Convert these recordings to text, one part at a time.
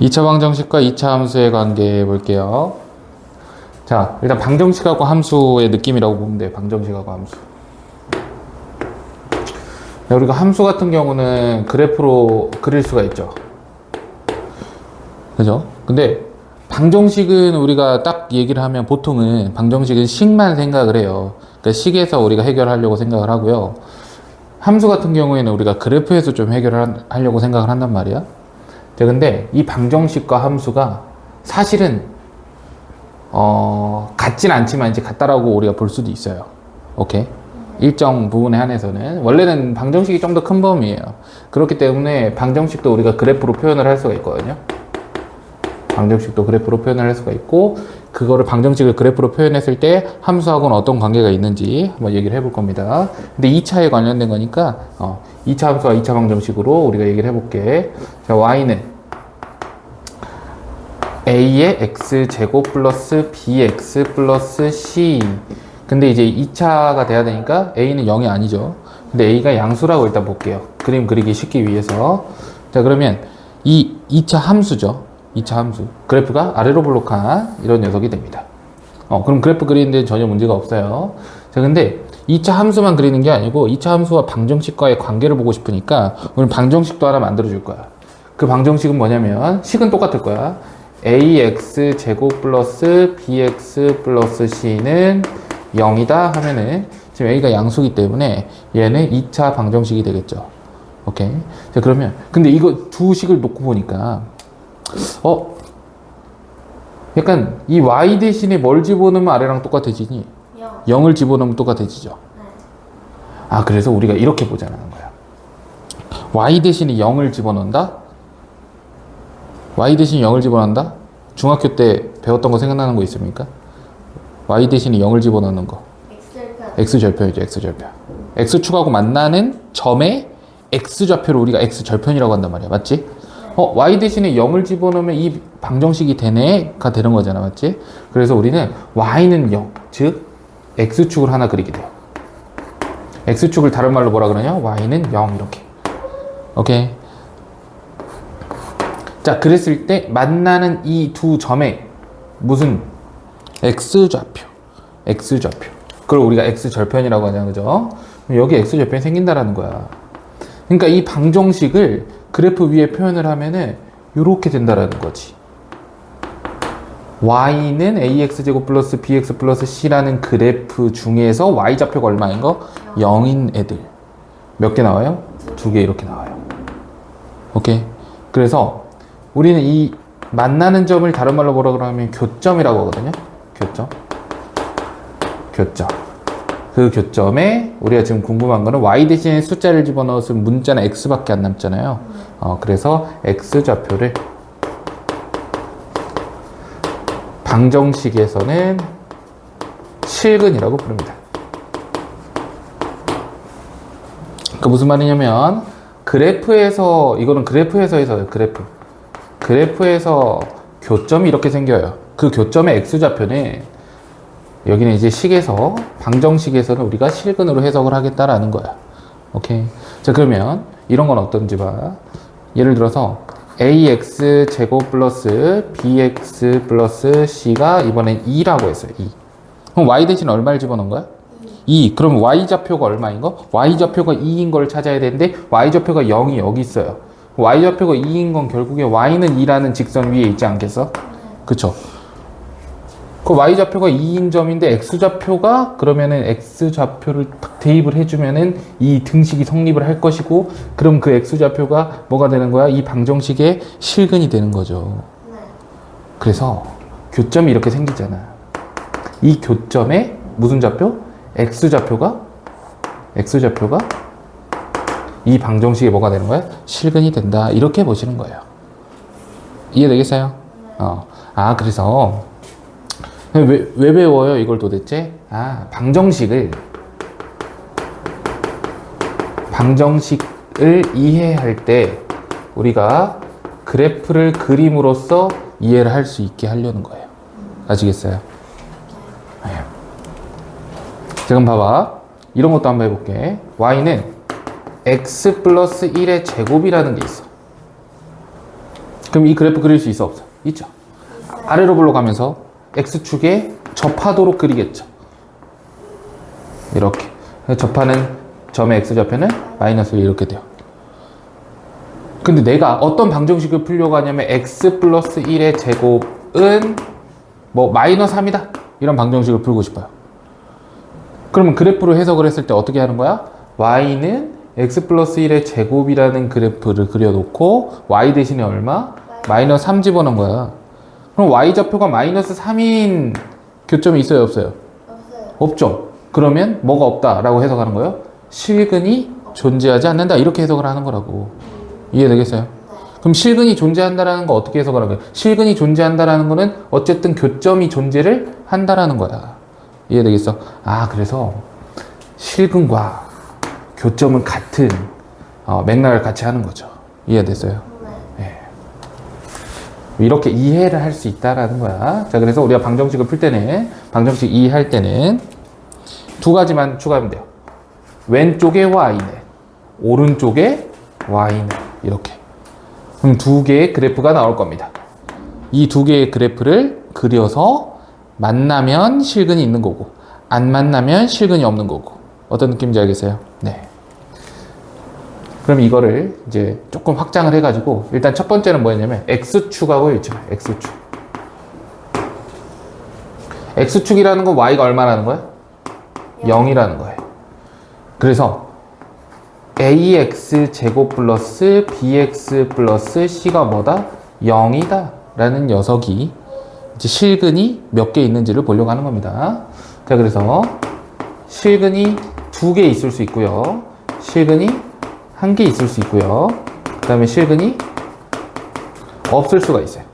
2차 방정식과 2차 함수의 관계 볼게요. 자, 일단 방정식하고 함수의 느낌이라고 보면 돼요. 방정식하고 함수. 우리가 함수 같은 경우는 그래프로 그릴 수가 있죠. 그죠? 근데 방정식은 우리가 딱 얘기를 하면 보통은 방정식은 식만 생각을 해요. 그러니까 식에서 우리가 해결하려고 생각을 하고요. 함수 같은 경우에는 우리가 그래프에서 좀 해결을 하려고 생각을 한단 말이야. 자, 근데 이 방정식과 함수가 사실은 같진 않지만 이제 같다라고 우리가 볼 수도 있어요. 오케이? 일정 부분에 한해서는 원래는 방정식이 좀 더 큰 범위예요. 그렇기 때문에 방정식도 우리가 그래프로 표현을 할 수가 있거든요. 방정식도 그래프로 표현을 할 수가 있고, 그거를 방정식을 그래프로 표현했을 때 함수하고는 어떤 관계가 있는지 한번 얘기를 해볼 겁니다. 근데 2차에 관련된 거니까 2차 함수와 2차 방정식으로 우리가 얘기를 해볼게. 자, y는 a의 x제곱 플러스 bx 플러스 c. 근데 이제 2차가 돼야 되니까 a는 0이 아니죠. 근데 a가 양수라고 일단 볼게요. 그림 그리기 쉽기 위해서. 자, 그러면 이 2차 함수죠. 2차 함수. 그래프가 아래로 볼록한 이런 녀석이 됩니다. 그럼 그래프 그리는데 전혀 문제가 없어요. 자, 근데 2차 함수만 그리는 게 아니고 2차 함수와 방정식과의 관계를 보고 싶으니까 오늘 방정식도 하나 만들어 줄 거야. 그 방정식은 뭐냐면 식은 똑같을 거야. ax 제곱 플러스 bx 플러스 c는 0이다 하면은 지금 a가 양수기 때문에 얘는 2차 방정식이 되겠죠. 오케이. 자, 그러면 근데 이거 두 식을 놓고 보니까 약간 이 y 대신에 뭘 집어넣으면 아래랑 똑같아지니? 0을 집어넣으면 똑같아지죠. 네. 아, 그래서 우리가 이렇게 보자는 거야. y 대신에 0을 집어넣는다? y 대신에 0을 집어넣는다? 중학교 때 배웠던 거 생각나는 거 있습니까? y 대신에 0을 집어넣는 거. x절편이죠, x절편. x축하고 만나는 점의 x좌표를 우리가 x절편이라고 한단 말이야. 맞지? y 대신에 0을 집어넣으면 이 방정식이 되네가 되는 거잖아. 맞지? 그래서 우리는 y는 0, 즉 x축을 하나 그리게 돼요. x축을 다른 말로 뭐라 그러냐? y는 0 이렇게. 오케이. 자, 그랬을 때 만나는 이 두 점의 무슨 x좌표. 그걸 우리가 x절편이라고 하잖아. 그죠? 여기 x절편이 생긴다라는 거야. 그러니까 이 방정식을 그래프 위에 표현을 하면은 이렇게 된다라는 거지. y는 ax제곱 플러스 bx 플러스 c라는 그래프 중에서 y좌표가 얼마인 거? 0인 애들. 몇 개 나와요? 2개 이렇게 나와요. 오케이? 그래서 우리는 이 만나는 점을 다른 말로 뭐라 그러면 교점이라고 하거든요. 교점. 그 교점에 우리가 지금 궁금한 거는 y 대신에 숫자를 집어넣었으면 문자는 x밖에 안 남잖아요. 그래서 x좌표를 방정식에서는 실근이라고 부릅니다. 그 무슨 말이냐면 그래프에서 이거는 그래프에서 해서요. 그래프에서 교점이 이렇게 생겨요. 그 교점의 x좌표는 여기는 이제 식에서 방정식에서는 우리가 실근으로 해석을 하겠다라는 거야. 오케이. 자, 그러면 이런 건 어떤지 봐. 예를 들어서 ax 제곱 플러스 bx 플러스 c가 이번엔 2라고 했어요. 2. 그럼 y 대신 얼마를 집어넣은 거야? 2. 그럼 y좌표가 얼마인 거? y좌표가 2인 걸 찾아야 되는데 y좌표가 0이 여기 있어요. y좌표가 2인 건 결국에 y는 2라는 직선 위에 있지 않겠어? 그쵸? 그 y좌표가 2인 점인데 x좌표가 그러면은 x좌표를 딱 대입을 해주면은 이 등식이 성립을 할 것이고, 그럼 그 x좌표가 뭐가 되는 거야? 이 방정식의 실근이 되는 거죠. 그래서 교점이 이렇게 생기잖아. 이 교점에 무슨 좌표? x좌표가 이 방정식이 뭐가 되는 거야? 실근이 된다. 이렇게 보시는 거예요. 이해되겠어요? 그래서 왜 배워요? 이걸 도대체? 방정식을 이해할 때 우리가 그래프를 그림으로써 이해를 할 수 있게 하려는 거예요. 아시겠어요? 네. 지금 봐봐. 이런 것도 한번 해볼게. y는 x 플러스 1의 제곱이라는 게 있어. 그럼 이 그래프 그릴 수 있어 없어? 있죠. 아래로 불러가면서 x축에 접하도록 그리겠죠. 이렇게 접하는 점의 x좌표는 마이너스 1 이렇게 돼요. 근데 내가 어떤 방정식을 풀려고 하냐면 x 플러스 1의 제곱은 뭐 마이너스 3이다 이런 방정식을 풀고 싶어요. 그러면 그래프로 해석을 했을 때 어떻게 하는 거야? y는 x 플러스 1의 제곱이라는 그래프를 그려놓고 y 대신에 얼마? 마이너스 3 집어넣은 거야. 그럼 y좌표가 마이너스 3인 교점이 있어요 없어요? 없어요. 없죠. 그러면 뭐가 없다라고 해석하는 거예요? 실근이 존재하지 않는다 이렇게 해석을 하는 거라고. 이해되겠어요? 그럼 실근이 존재한다라는 거 어떻게 해석을 하는 거예요? 실근이 존재한다라는 거는 어쨌든 교점이 존재를 한다라는 거야. 이해되겠어? 아, 그래서 실근과 교점은 같은 맥락을 같이 하는 거죠. 이해됐어요? 네. 예. 이렇게 이해를 할 수 있다라는 거야. 자, 그래서 우리가 방정식을 풀 때는, 방정식 이해할 때는 두 가지만 추가하면 돼요. 왼쪽에 y는, 오른쪽에 y는 이렇게. 그럼 두 개의 그래프가 나올 겁니다. 이 두 개의 그래프를 그려서 만나면 실근이 있는 거고 안 만나면 실근이 없는 거고. 어떤 느낌인지 알겠어요? 네. 그럼 이거를 이제 조금 확장을 해가지고 일단 첫 번째는 뭐였냐면 x축하고 있죠. x축. x축이라는 건 y가 얼마라는 거야? 0이라는 거예요. 그래서 ax 제곱 플러스 bx 플러스 c가 뭐다? 0이다 라는 녀석이 이제 실근이 몇 개 있는지를 보려고 하는 겁니다. 자, 그래서 실근이 2개 있을 수 있고요. 실근이 1개 있을 수 있고요. 그 다음에 실근이 없을 수가 있어요.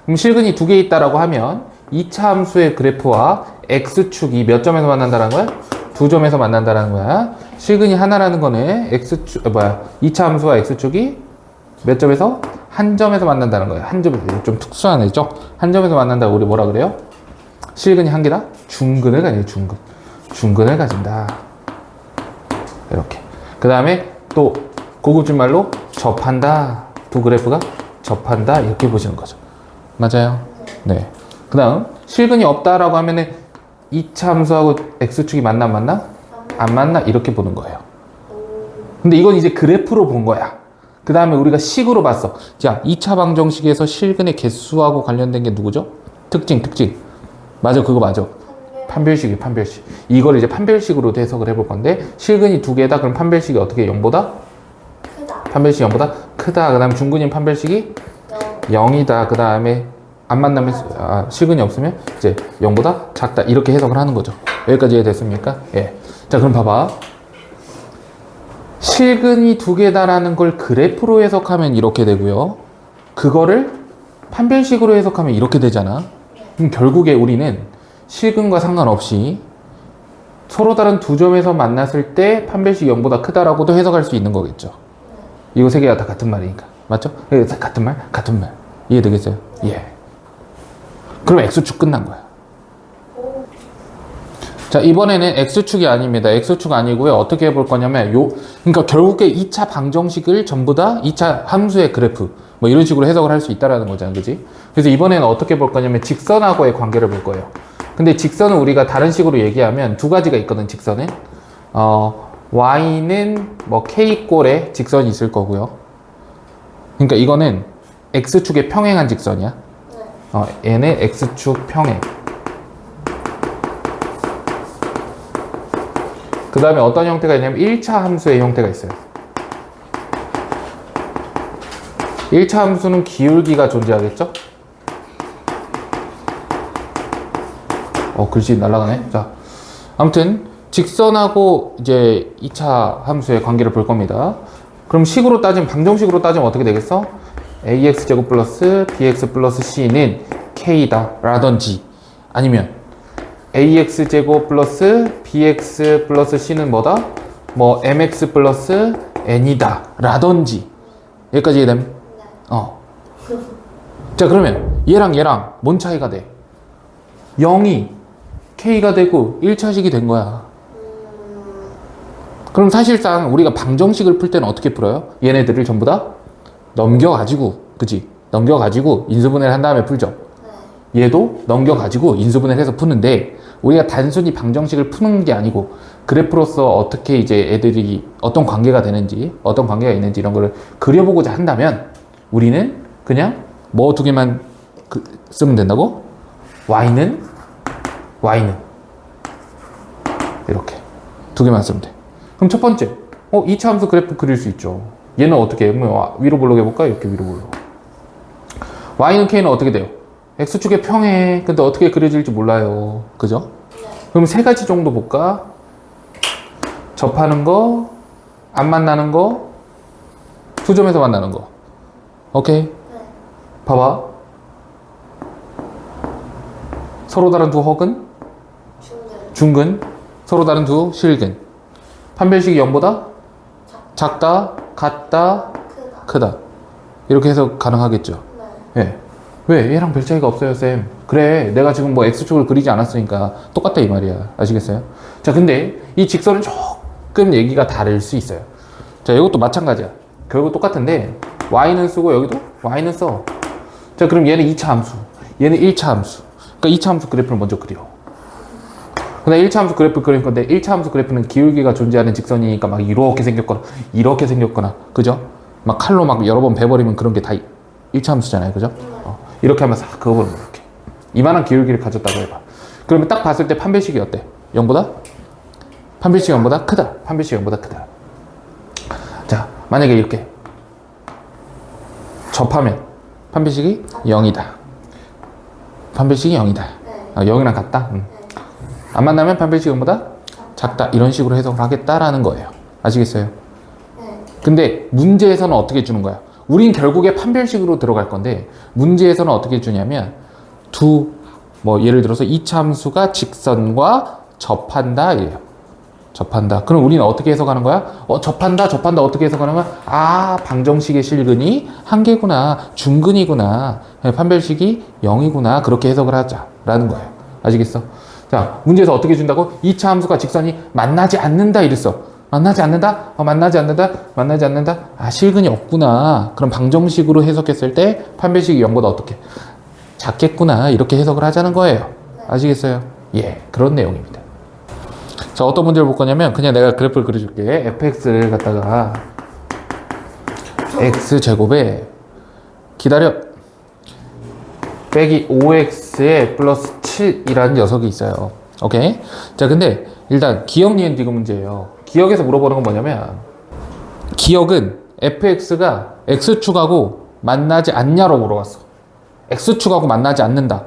그럼 실근이 2개 있다라고 하면 2차 함수의 그래프와 x축이 몇 점에서 만난다는 거야? 2점에서 만난다는 거야. 실근이 하나라는 거는 x축, 2차 함수와 x축이 몇 점에서? 한 점에서 만난다는 거예요. 한 점에서. 좀 특수한 애죠? 한 점에서 만난다고 우리 뭐라 그래요? 실근이 한 개다? 중근을 가져요, 중근. 중근을 가진다. 이렇게. 그 다음에 또 고급진 말로 접한다. 두 그래프가 접한다. 이렇게 보시는 거죠. 맞아요? 네. 그 다음, 실근이 없다라고 하면은 2차 함수하고 x축이 만나 안 만나? 안 만나? 이렇게 보는 거예요. 근데 이건 이제 그래프로 본 거야. 그 다음에 우리가 식으로 봤어. 자, 2차 방정식에서 실근의 개수하고 관련된 게 누구죠? 특징. 맞아, 그거 맞아. 판별식이 판별식. 이걸 이제 판별식으로 해석을 해볼 건데, 실근이 2개다? 그럼 판별식이 어떻게 0보다? 크다. 판별식이 0보다 크다. 그 다음에 중근인 판별식이 0이다. 그 다음에 안 만나면, 실근이 없으면 이제 0보다 작다. 이렇게 해석을 하는 거죠. 여기까지 이해됐습니까? 예. 자, 그럼 봐봐. 실근이 2개다라는 걸 그래프로 해석하면 이렇게 되고요. 그거를 판별식으로 해석하면 이렇게 되잖아. 그럼 결국에 우리는 실근과 상관없이 서로 다른 두 점에서 만났을 때 판별식이 0보다 크다라고도 해석할 수 있는 거겠죠. 이거 세 개가 다 같은 말이니까. 맞죠? 같은 말? 같은 말. 이해되겠어요? 예. 그럼 x축 끝난 거야. 자, 이번에는 x축이 아닙니다. x축 아니고요. 어떻게 해볼 거냐면 그러니까 결국에 2차 방정식을 전부 다 2차 함수의 그래프 뭐 이런 식으로 해석을 할 수 있다라는 거잖아. 그지? 그래서 이번에는 어떻게 볼 거냐면 직선하고의 관계를 볼 거예요. 근데 직선은 우리가 다른 식으로 얘기하면 두 가지가 있거든. 직선은 y는 뭐 k꼴의 직선이 있을 거고요. 그러니까 이거는 x축의 평행한 직선이야. 얘는 x축 평행. 그 다음에 어떤 형태가 있냐면 1차 함수의 형태가 있어요. 1차 함수는 기울기가 존재하겠죠? 글씨 날아가네. 자, 아무튼 직선하고 이제 2차 함수의 관계를 볼 겁니다. 그럼 식으로 따지면, 방정식으로 따지면 어떻게 되겠어? ax 제곱 플러스 bx 플러스 c는 k다 라든지, 아니면 ax 제곱 플러스 bx 플러스 c는 뭐다? 뭐 mx 플러스 n이다 라든지. 여기까지 이해됨? 자, 그러면 얘랑 뭔 차이가 돼? 0이 k가 되고 1차식이 된 거야. 그럼 사실상 우리가 방정식을 풀 때는 어떻게 풀어요? 얘네들을 전부 다 넘겨가지고, 그치? 넘겨가지고 인수분해를 한 다음에 풀죠. 네. 얘도 넘겨가지고 인수분해를 해서 푸는데 우리가 단순히 방정식을 푸는 게 아니고 그래프로서 어떻게 이제 애들이 어떤 관계가 되는지 어떤 관계가 있는지 이런 거를 그려보고자 한다면 우리는 그냥 뭐 두 개만 쓰면 된다고? y는 이렇게 두 개만 쓰면 돼. 그럼 첫 번째 2차 함수 그래프 그릴 수 있죠. 얘는 어떻게 위로 볼록 해볼까? 이렇게 위로 볼록. y는 k는 어떻게 돼요? x축의 평행. 근데 어떻게 그려질지 몰라요. 그죠? 그럼 세 가지 정도 볼까? 접하는 거, 안 만나는 거, 두 점에서 만나는 거. 오케이? 네. 봐봐. 서로 다른 두 헉은 중근. 중근, 서로 다른 두 실근. 판별식이 0보다 작다, 같다, 크다. 크다. 이렇게 해서 가능하겠죠. 네. 예. 왜? 얘랑 별 차이가 없어요, 쌤. 그래, 내가 지금 뭐 x축을 그리지 않았으니까 똑같다 이 말이야. 아시겠어요? 자, 근데 이 직선은 조금 얘기가 다를 수 있어요. 자, 이것도 마찬가지야. 결국 똑같은데 y는 쓰고 여기도 y는 써. 자, 그럼 얘는 2차 함수, 얘는 1차 함수. 그러니까 2차 함수 그래프를 먼저 그려. 근데 1차 함수 그래프 그릴 건데 1차 함수 그래프는 기울기가 존재하는 직선이니까 막 이렇게 생겼거나, 그죠? 막 칼로 막 여러 번 베버리면 그런 게 다 1차 함수잖아요, 그죠? 이렇게 하면 싹 그어버리면 이렇게 이만한 기울기를 가졌다고 해봐. 그러면 딱 봤을 때 판별식이 어때? 0보다? 판별식이 0보다 크다. 판별식이 0보다 크다. 자, 만약에 이렇게 접하면 판별식이 0이다. 판별식이 0이다. 네. 0이랑 같다? 안 만나면 판별식이 0보다 작다. 이런 식으로 해석을 하겠다라는 거예요. 아시겠어요? 네. 근데 문제에서는 어떻게 주는 거야? 우린 결국에 판별식으로 들어갈 건데 문제에서는 어떻게 주냐면 예를 들어서 2차 함수가 직선과 접한다 이래요. 접한다. 그럼 우리는 어떻게 해석하는 거야? 접한다 어떻게 해석하는 거야? 아, 방정식의 실근이 한 개구나, 중근이구나, 판별식이 0이구나, 그렇게 해석을 하자라는 거예요. 아시겠어? 자, 문제에서 어떻게 준다고? 2차 함수가 직선이 만나지 않는다 이랬어. 만나지 않는다? 만나지 않는다? 아, 실근이 없구나. 그럼 방정식으로 해석했을 때 판별식이 0보다 어떻게? 작겠구나. 이렇게 해석을 하자는 거예요. 아시겠어요? 예, 그런 내용입니다. 자, 어떤 문제를 볼 거냐면 그냥 내가 그래프를 그려줄게. fx를 갖다가 x제곱에 기다려 빼기 5x에 플러스 7이라는 녀석이 있어요. 오케이? 자, 근데 일단 기억, 니은, 디귿 문제예요. 기억에서 물어보는 건 뭐냐면 기억은 fx가 x축하고 만나지 않냐로 물어봤어. x축하고 만나지 않는다.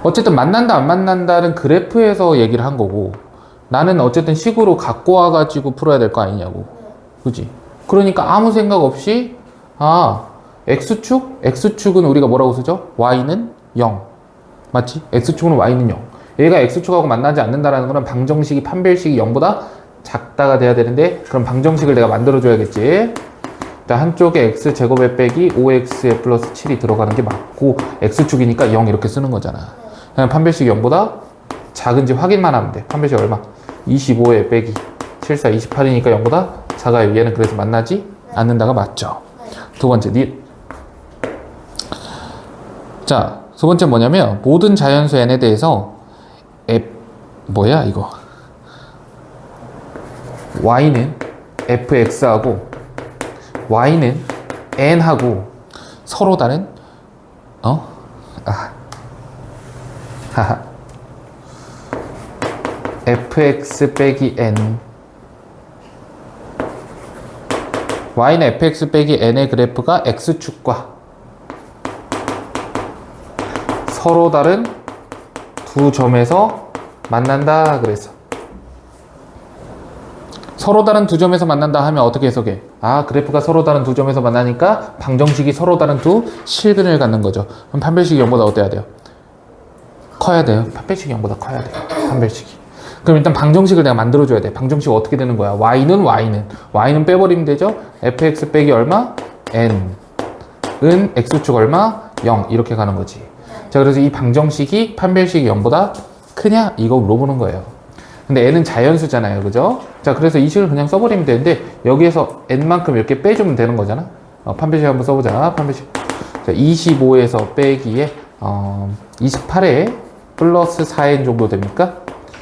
어쨌든 만난다 안 만난다는 그래프에서 얘기를 한 거고 나는 어쨌든 식으로 갖고 와가지고 풀어야 될 거 아니냐고. 그지? 그러니까 아무 생각 없이 x축은 우리가 뭐라고 쓰죠? y는 0 맞지? x축은 y는 0. 얘가 x축하고 만나지 않는다라는 거는 방정식이 판별식이 0보다 작다가 돼야 되는데 그럼 방정식을 내가 만들어줘야겠지. 자, 한쪽에 x제곱에 빼기 5x에 플러스 7이 들어가는 게 맞고 x축이니까 0 이렇게 쓰는 거잖아. 그냥 판별식이 0보다 작은지 확인만 하면 돼. 판별식 얼마? 25에 빼기 74, 28이니까 0보다 작아요. 얘는 그래서 만나지 않는다가 맞죠. 두 번째, 자, 두 번째 뭐냐면 모든 자연수 n에 대해서 y는 fx하고 y는 n하고 서로 다른 fx 빼기 n y는 fx 빼기 n의 그래프가 x축과 서로 다른 두 점에서 만난다 그래서 서로 다른 두 점에서 만난다 하면 어떻게 해석해? 아, 그래프가 서로 다른 두 점에서 만나니까 방정식이 서로 다른 두 실근을 갖는 거죠. 그럼 판별식이 0보다 어때야 돼요? 커야 돼요. 판별식이 0보다 커야 돼요. 판별식이. 그럼 일단 방정식을 내가 만들어줘야 돼. 방정식 어떻게 되는 거야? y는 빼버리면 되죠? fx 빼기 얼마? n은 x축 얼마? 0 이렇게 가는 거지. 자, 그래서 이 방정식이 판별식이 0보다 크냐? 이거 물어보는 거예요. 근데 n은 자연수잖아요. 그죠? 자, 그래서 이 식을 그냥 써버리면 되는데 여기에서 n만큼 이렇게 빼주면 되는 거잖아. 판별식 한번 써보자. 판별식. 자, 25에서 빼기에 28에 플러스 4n 정도 됩니까?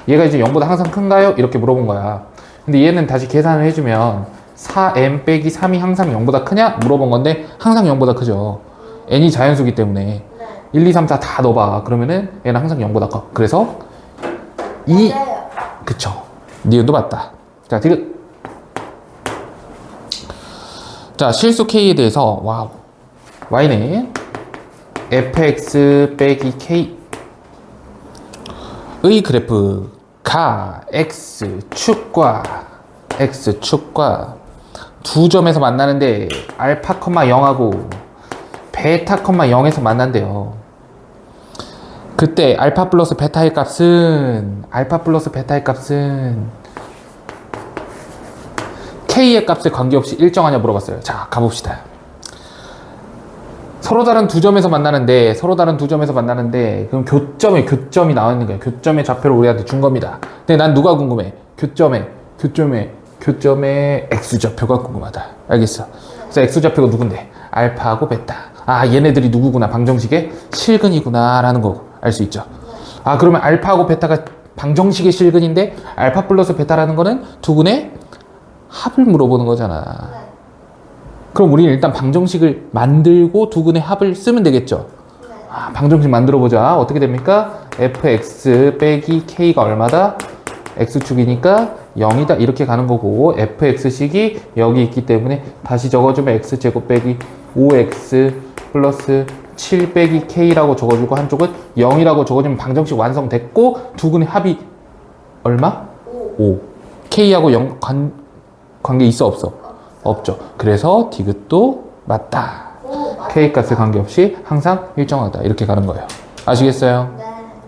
얘가 이제 0보다 항상 큰가요? 이렇게 물어본 거야. 근데 얘는 다시 계산을 해주면 4n 빼기 3이 항상 0보다 크냐? 물어본 건데 항상 0보다 크죠. n이 자연수기 때문에 네. 1, 2, 3, 4 다 넣어봐. 그러면은 얘는 항상 0보다 커. 그래서 맞아요. 그쵸. 니은도 맞다. 자, 디귿. 자, 실수 K에 대해서 와우. Y는 fx 빼기 K 의 그래프가 X축과 두 점에서 만나는데 알파, 0하고 베타, 0에서 만난대요. 그때 알파 플러스 베타의 값은 K의 값에 관계없이 일정하냐 물어봤어요. 자, 가봅시다. 서로 다른 두 점에서 만나는데 그럼 교점이 나와 있는 거야. 교점의 좌표를 우리한테 준 겁니다. 근데 난 누가 궁금해? 교점의 X좌표가 궁금하다. 알겠어. 그래서 X좌표가 누군데? 알파하고 베타. 아, 얘네들이 누구구나. 방정식의 실근이구나 라는 거 알 수 있죠. 아, 그러면 알파하고 베타가 방정식의 실근인데 알파 플러스 베타라는 거는 두근의 합을 물어보는 거잖아. 네. 그럼 우리는 일단 방정식을 만들고 두근의 합을 쓰면 되겠죠. 네. 아, 방정식 만들어 보자. 어떻게 됩니까? fx 빼기 k가 얼마다? x축이니까 0이다 이렇게 가는 거고, fx식이 여기 있기 때문에 다시 적어주면 x제곱 빼기 5x 플러스 7 빼기 k라고 적어주고, 한쪽은 0이라고 적어주면 방정식 완성됐고, 두근의 합이 얼마? 5. k하고 0 관계 있어 없어? 없죠. 그래서 디귿도 맞다. 오, 맞아요. k 값에 관계없이 항상 일정하다 이렇게 가는 거예요. 아시겠어요? 네.